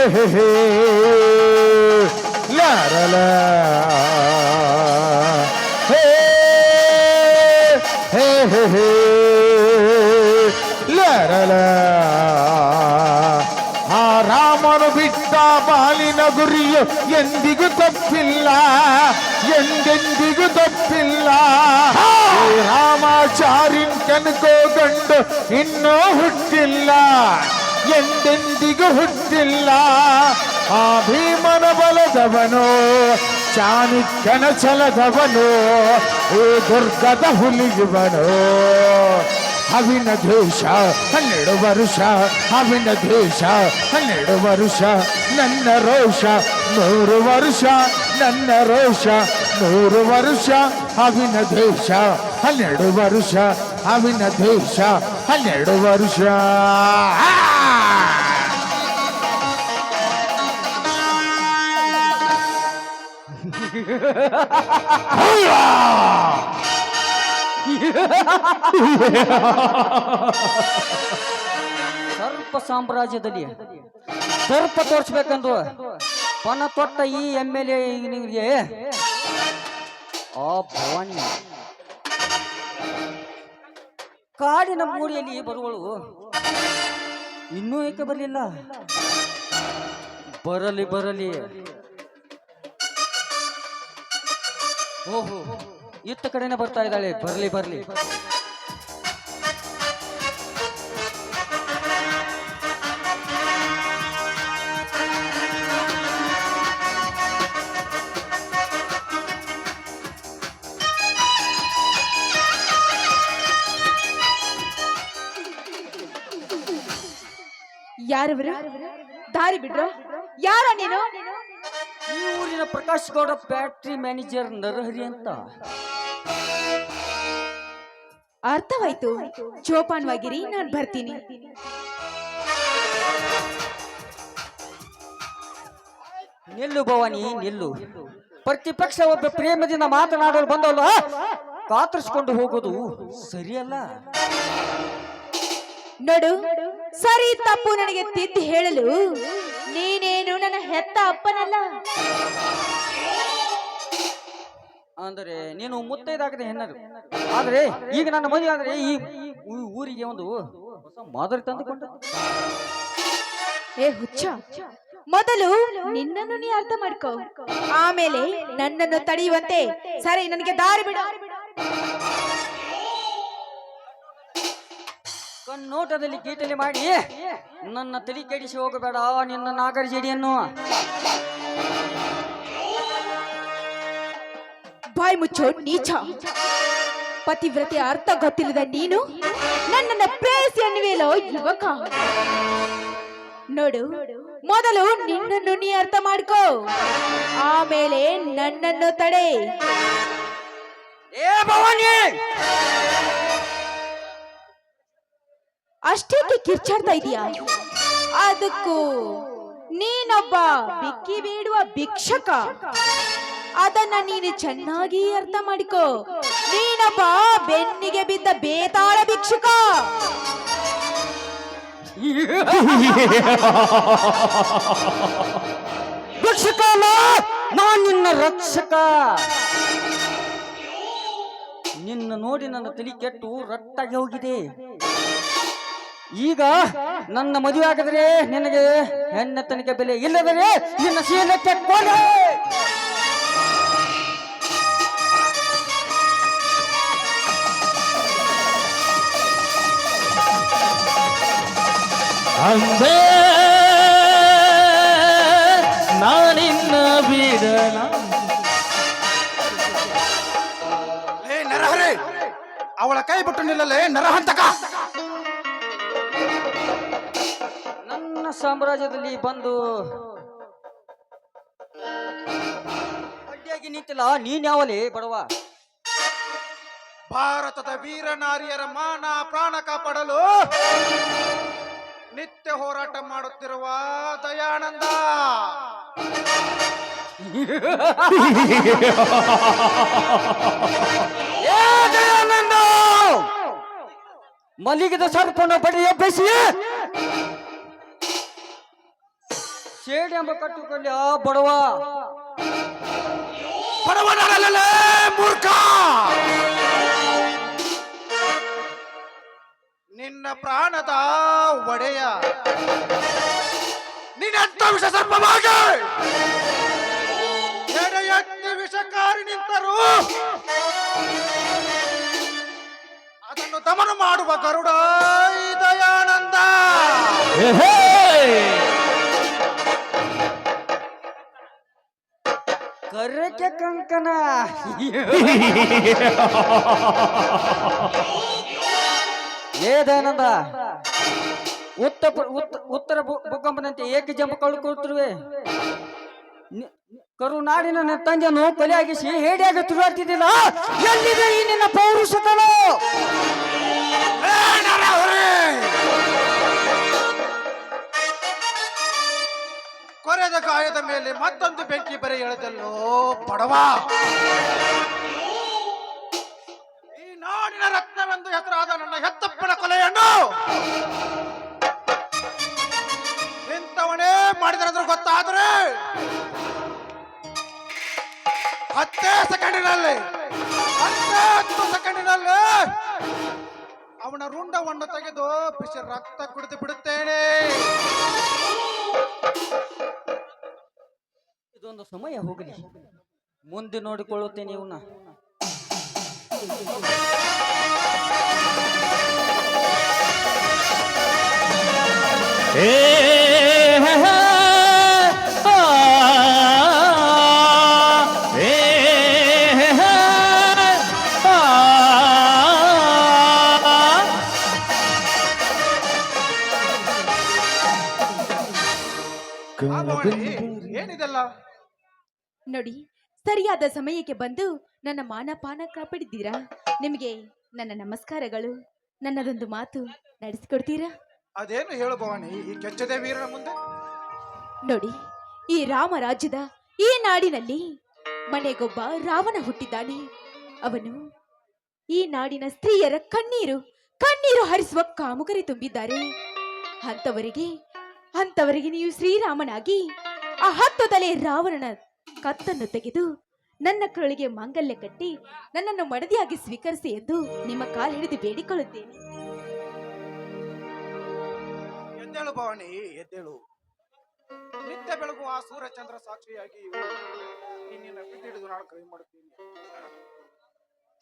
ಹೇ ಹೇ ಲಾರಲ ಹೇ ಹೇ ಹೇ ಹೇ ಲಾರಲ ಆ ರಾಮನು ಬಿಟ್ಟ ಬಾಲಿನ ಗುರಿಯು ಎಂದಿಗೂ ತಪ್ಪಿಲ್ಲ, ಎಂದೆಂದಿಗೂ ತಪ್ಪಿಲ್ಲ. ರಾಮಾಚಾರ್ಯನ್ ಕನಕೋ ಗಂಡು ಇನ್ನೂ ಹುಟ್ಟಿಲ್ಲ, ಎಂದೆಂದಿಗೂ ಹುಟ್ಟಿಲ್ಲ. ಆ ಭೀಮನ ಬಲದವನು, ಚಾಣಕ್ಯನ ಛಲದವನು, ಈ ದುರ್ಗದ ಹುಲಿಯುವನು. ಅವಿನ ದ್ವೇಷ 12 ವರುಷ, ಅವಿನ ದ್ವೇಷ 12 ವರುಷ. ನನ್ನ ರೋಷ 100 ವರುಷ, ನನ್ನ ರೋಷ 100 ವರುಷ. ಅವಿನ ದ್ವೇಷ 12 ವರುಷ, ಅವಿನ ದ್ವೇಷ 12 ವರುಷ. ಸರ್ಪ ಸಾಮ್ರಾಜ್ಯದಲ್ಲಿ ಸರ್ಪ ತೋರಿಸ್ಬೇಕಂದ್ರು ಪಣ ತೊಟ್ಟ ಈ MLA ನಿಮಗೆ ಆ ಭವಾನಿ ಕಾಡಿನ ಮೂಲೆಯಲ್ಲಿ ಬರುವಳು ಇನ್ನೂ ಏಕೆ ಬರಲಿಲ್ಲ? ಬರಲಿ ಬರಲಿ. ಓಹೋ, ಇತ್ತ ಕಡೆನೆ ಬರ್ತಾ ಇದ್ದಾಳೆ. ಬರ್ಲಿ ಬರ್ಲಿ. ಯಾರವರು? ದಾರಿ ಬಿಡ್ರು. ಯಾರ ನೀನು? ಈ ಊರಿನ ಪ್ರಕಾಶ್ ಗೌಡ ಫ್ಯಾಕ್ಟ್ರಿ ಮ್ಯಾನೇಜರ್ ನರಹರಿ ಅಂತ. ಅರ್ಥವಾಯ್ತು. ಜೋಪಾನವಾಗಿರಿ, ನಾನು ಬರ್ತೀನಿ. ನಿಲ್ಲು ಭವಾನಿ, ನಿಲ್ಲು. ಪ್ರತಿಪಕ್ಷ ಒಬ್ಬ ಪ್ರೇಮದಿಂದ ಮಾತನಾಡಲು ಬಂದಲ್ಲ, ಕಾತರಿಸಿಕೊಂಡು ಹೋಗೋದು ಸರಿಯಲ್ಲ. ನೋಡು, ಸರಿ ತಪ್ಪು ನನಗೆ ತಿದ್ದಿ ಹೇಳಲು ನೀನೇನು ನನ್ನ ಹೆತ್ತ ಅಪ್ಪನಲ್ಲ. ಅಂದರೆ ನೀನು ಮುತ್ತೈದಾಗದೆ ಹೆಣ್ಣರು. ಆದ್ರೆ ಈಗ ನನ್ನ ಮದುವೆ ಆದ್ರೆ ಈ ಊರಿಗೆ ಒಂದು ಹೊಸ ಮಾದರಿ ತಂದುಕೊಂಡ. ಏ ಹುಚ್ಚ, ಮೊದಲು ನಿನ್ನನ್ನು ನೀ ಅರ್ಥ ಮಾಡ್ಕೋ, ಆಮೇಲೆ ನನ್ನನ್ನು ತಡೆಯುವಂತೆ. ಸರಿ, ನನಗೆ ದಾರಿ ಬಿಡು. ಕಣ್ಣೋಟದಲ್ಲಿ ಗೀಟಲಿ ಮಾಡಿ ನನ್ನ ತಲೆ ಕೆಡಿಸಿ ಹೋಗಬೇಡ ನಿನ್ನ ನಾಗರ ಜಡಿಯನ್ನು. ಬಾಯ್ ಮುಚ್ಚೋ ನೀಚ. ಪತಿವ್ರತೆ ಅರ್ಥ ಗೊತ್ತಿಲ್ಲದ ನೀನು ನನ್ನನ್ನು ಪ್ರೇಯಸಿ ಅನ್ನುವೇಲೋ ಯುವಕ. ನೋಡು, ಮೊದಲು ನಿನ್ನನ್ನು ನೀ ಅರ್ಥ ಮಾಡ್ಕೋ, ಆಮೇಲೆ ನನ್ನನ್ನು ತಡೆ. ಏ ಭವಾನಿ, ಅಷ್ಟೇಕೆ ಕಿರ್ಚಾಡ್ತಾ ಇದೀಯಾ? ಅದಕ್ಕೂ ನೀನೊಬ್ಬ ಬಿಕ್ಕಿ ಬೇಡುವ ಭಿಕ್ಷಕ. ಅದನ್ನ ನೀನು ಚೆನ್ನಾಗಿ ಅರ್ಥ ಮಾಡಿಕೋ. ನೀನೊಬ್ಬ ಬೆನ್ನಿಗೆ ಬಿದ್ದ ಬೇತಾಳ ಭಿಕ್ಷುಕ. ಭಿಕ್ಷುಕ ಅಲ್ಲ, ನಾನ್ ನಿನ್ನ ರಕ್ಷಕ. ನಿನ್ನ ನೋಡಿ ನನ್ನ ತಲೆ ಕೆಟ್ಟು ರಟ್ಟಾಗಿ ಹೋಗಿದೆ. ಈಗ ನನ್ನ ಮದುವೆ ಆಗಿದ್ರೆ ನಿನಗೆ ಹೆಣ್ಣ ತನಿಕೆ ಬೆಲೆ ಇಲ್ಲದರೆ ನಿನ್ನ ಶೀಲಕ್ಕೆ ಕೊಲೆ. ಅಂದೇ ನಾನಿನ್ನ ಬಿಡಲ. ನರಹರಿ, ಅವಳ ಕೈ ಬಿಟ್ಟು ನಿಲ್ಲಲೇ ನರಹಂತಕ. ನನ್ನ ಸಾಮ್ರಾಜ್ಯದಲ್ಲಿ ಬಂದು ಅಡ್ಡಿಯಾಗಿ ನಿಂತಿಲ್ಲ. ನೀನ್ ಯಾವಲೇ ಬಡವ? ಭಾರತದ ವೀರ ನಾರಿಯರ ಮಾನ ಪ್ರಾಣ ಕಾಪಾಡಲು ನಿತ್ಯ ಹೋರಾಟ ಮಾಡುತ್ತಿರುವ ದಯಾನಂದ. ದಯಾನಂದ, ಮಲಗಿದ ಸರ್ಪನ ಬಡಿ ಎಬ್ಬಿಸಿ ಸೇಡ್ ಎಂಬ ಕಟ್ಟುಕೊಳ್ಳಿ ಆ ಬಡವ. ಬಡವನಲ್ಲೇ ಮೂರ್ಖ. ನಿನ್ನ ಪ್ರಾಣದ ಒಡೆಯ ನಿನ್ನಂತ ವಿಷ ಸರ್ಪವಾಗಿ ಎಡೆ ಎತ್ತಿ ವಿಷಕಾರಿ ನಿಂತರು ಅದನ್ನು ದಮನ ಮಾಡುವ ಗರುಡ ಈ ದಯಾನಂದ. ಕರ್ರಕ್ಕೆ ಕಂಕನ. ಏ ದಯಾನಂದ, ಉತ್ತರ ಭೂಕಂಪನಂತೆ ಏಕೆ ಜಂಬ ಕಳ್ಕೊಳ್ತಿರುವೆ. ಕರುನಾಡಿನ ನನ್ನ ತಂದೆಯನ್ನು ಕೊಲೆಯಾಗಿಸಿ ಹೇಡಿಯಾಗಿ ತಿರುಗಾಡ್ತಿದ್ದಿಲ್ಲ. ಎಲ್ಲಿದೆ ಈ ನಿನ್ನ ಪೌರುಷತನ? ಕೊರೆದ ಗಾಯದ ಮೇಲೆ ಮತ್ತೊಂದು ಬೆಂಕಿ ಬರೆ ಎಳೆದಲ್ಲೋ ಬಡವ. ಈ ನಾಡಿನ ರತ್ನವೆಂದು ಹೆಸರಾದ ನನ್ನ ಹೆತ್ತಪ್ಪನ ಕೊಲೆಯನ್ನು ಇಂಥವನೇ ಮಾಡಿದ್ರೆ ಗೊತ್ತಾದ್ರೆ 10 ಸೆಕೆಂಡಿನಲ್ಲಿ ಅವನ ರುಂಡವನ್ನು ತೆಗೆದು ಬಿಸಿ ರಕ್ತ ಕುಡಿದು ಬಿಡುತ್ತೇನೆ. ಇದೊಂದು ಸಮಯ ಹೋಗಲಿ, ಮುಂದೆ ನೋಡಿಕೊಳ್ಳುತ್ತೇನೆ ಇವನ್ನ. ಏನಿದೆಲ್ಲ? ನೋಡಿ, ಸರಿಯಾದ ಸಮಯಕ್ಕೆ ಬಂದು ನನ್ನ ಮಾನಪಾನ ಕಾಪಾಡಿದ್ದೀರಾ. ನಿಮಗೆ ನನ್ನ ನಮಸ್ಕಾರಗಳು. ನನ್ನದೊಂದು ಮಾತು ನಡೆಸಿಕೊಡ್ತೀರಾ? ಅದೇನು ಹೇಳು ಭವಾನಿ, ಈ ಕೆಚ್ಚದೆ ವೀರನ ಮುಂದೆ. ನೋಡಿ, ಈ ರಾಮರಾಜ್ಯದ ಈ ನಾಡಿನಲ್ಲಿ ಮನೆಗೊಬ್ಬ ರಾವಣ ಹುಟ್ಟಿದ್ದಾನೆ. ಅವನು ಈ ನಾಡಿನ ಸ್ತ್ರೀಯರ ಕಣ್ಣೀರು ಹರಿಸುವ ಕಾಮುಕರಿ ತುಂಬಿದ್ದಾರೆ. ಅಂತವರಿಗೆ ನೀವು ಶ್ರೀರಾಮನಾಗಿ ಆ 10 ತಲೆ ರಾವಣನ ಕತ್ತನ್ನು ತೆಗೆದು ನನ್ನ ಕರುಳಿಗೆ ಮಾಂಗಲ್ಯ ಕಟ್ಟಿ ನನ್ನನ್ನು ಮಡದಿಯಾಗಿ ಸ್ವೀಕರಿಸಿ ಎಂದು ನಿಮ್ಮ ಕಾಲು ಹಿಡಿದು ಬೇಡಿಕೊಳ್ಳುತ್ತೇನೆ. ಎದ್ದೇಳು ಭವಾನಿ, ಎದ್ದೇಳು. ನಿತ್ಯ ಬೆಳಗು ಆ ಸೂರ್ಯಚಂದ್ರ ಸಾಕ್ಷಿಯಾಗಿ ನಿನ್ನ ಬಿಟ್ಟಿಡಿದು ನಾನು ಕೈ ಮಾಡುತ್ತೇನೆ.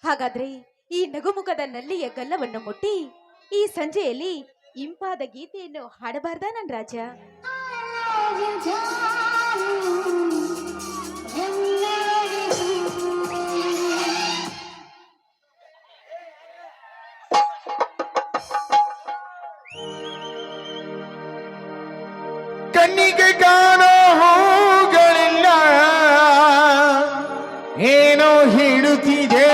ಹಾಗಾದ್ರೆ ಈ ನಗುಮುಖದ ನಲ್ಲಿಯ ಗಲ್ಲವನ್ನು ಮುಟ್ಟಿ ಈ ಸಂಜೆಯಲ್ಲಿ ಇಂಪಾದ ಗೀತೆಯನ್ನು ಹಾಡಬಾರ್ದ ನನ್ನ ರಾಜ? ಕಣ್ಣಿಗೆ ಕಾಣೋ ಹೂಗಳಿಲ್ಲ, ಏನೋ ಹೇಳುತ್ತಿದೆ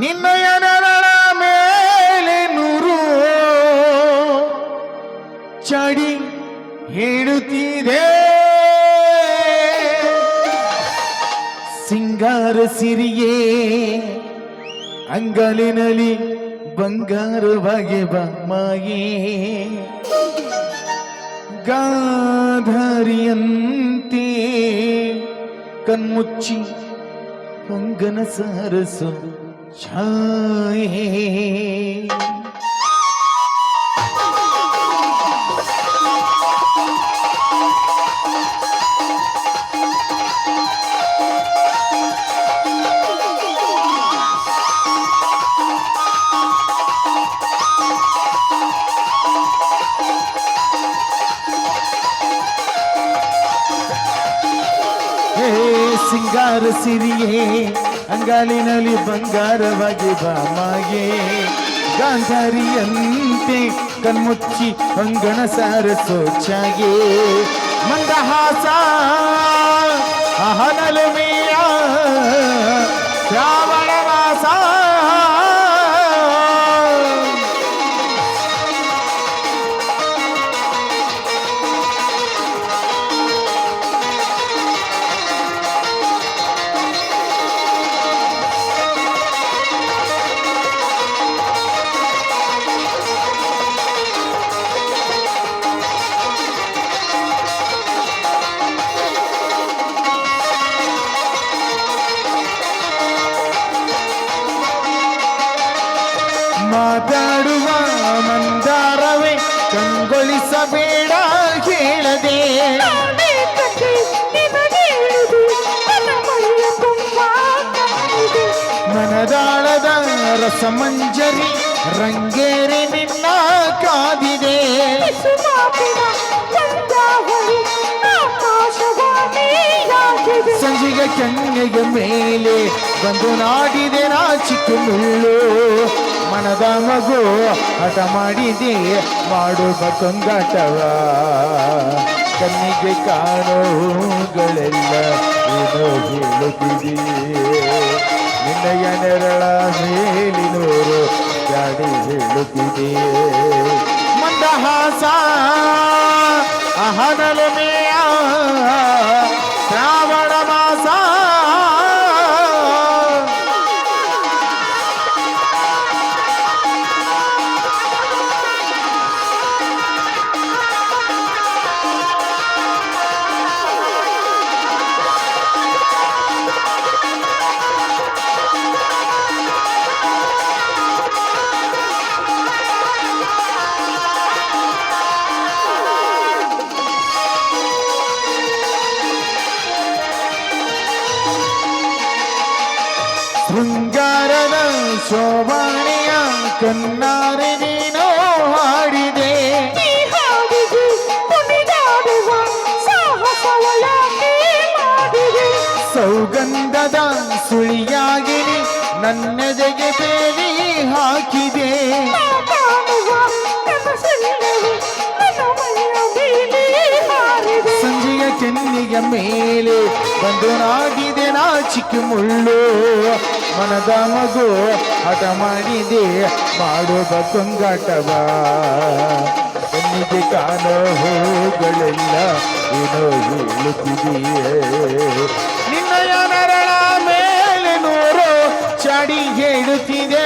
ನಿನ್ನಯ ನರಳ ಮೇಲೆ ನೂರು ಚಡಿ ಹೇಳುತ್ತಿದೆ. ಸಿಂಗಾರ ಸಿರಿಯೇ ಅಂಗಲಿನಲ್ಲಿ ಬಂಗಾರವಾಗಿ ಬಾಮಾಯೇ, ಗಾಂಧಾರಿಯಂತೆ ಕಣ್ಮುಚ್ಚಿ ಹೊಂಗನ ಸರಸು ಛಾಯೆ. ಸಿಂಗಾರ ಸಿರಿಯೇ ಅಂಗಾಲಿನಲ್ಲಿ ಬಂಗಾರವಾಗಿ ಬಾಮಾಗೆ, ಗಾಂಧಾರಿಯಂತೆ ಕಣ್ಮುಚ್ಚಿ ಹೊಂಗಣ ಸಾರಸೋಚಾಗೆ, ಮಂದಹಾಸ ಅಹನಲುಮೆಯ ಶ್ರಾವಣ ಮಾಸ. ಮಾತಾಡುವ ಮಂದಾರವೇ ಕಂಗೊಳಿಸಬೇಡ ಹೇಳದೆ ಮನದಾಳದ ರಸಮಂಜರಿ ರಂಗೇರಿ ನಿನ್ನ ಕಾದಿದೆ ಸಂಜೆಗೆ ಕೆನ್ನೆಗೆ ಮೇಲೆ ಬಂದು ನಾಡಿದೆ ನಾ ಚಿಕ್ಕ ಮುಳ್ಳು ಮನದ ಮಗು ಹಠ ಮಾಡಿದೆ ಮಾಡುವ ಕೊಂಗಾಟವ ಕಣ್ಣಿಗೆ ಕಾಣೋಗಳೆಲ್ಲ ಏನೋ ಹೇಳುತ್ತಿದೆ ನಿನ್ನಯ ನೆರಳ ಮೇಲಿನೋರು ಗಾಡಿ ಹೇಳುತ್ತಿದೆ ಮಂದಹಾಸ ಅಹನಲಮೆಯ ಶ್ರಾವಣ ಮಾಸ ಶೃಂಗಾರದ ಶೋಭಾನೆಯ ಕನ್ನಾರೆ ನೀನು ಹಾಡಿದೆ ಸೌಗಂಧದ ಸುಳಿಯಾಗಿರಿ ನನ್ನೆದೆಗೆ ಬೇಲಿ ಹಾಕಿದೆ ಸಂಜೆಯ ಕೆನ್ನಿಯ ಮೇಲೆ ಬಂದು ನಾಡಿದೆ ನಾ ಚಿಕ್ಕ ಮುಳ್ಳು ಮನದ ಮಗು ಹಠ ಮಾಡಿದೆ ಮಾಡುವ ಕೊಂಗಾಟವ ಕಣ್ಣಿಗೆ ಕಾಣೋ ಹೂಗಳೆಲ್ಲ ಏನೋ ಹೇಳುತ್ತಿದೆಯೇ ನಿನ್ನಯ ನರಳ ಮೇಲೆ ನೂರು ಚಾಡಿ ಹೇಳುತ್ತಿದೆ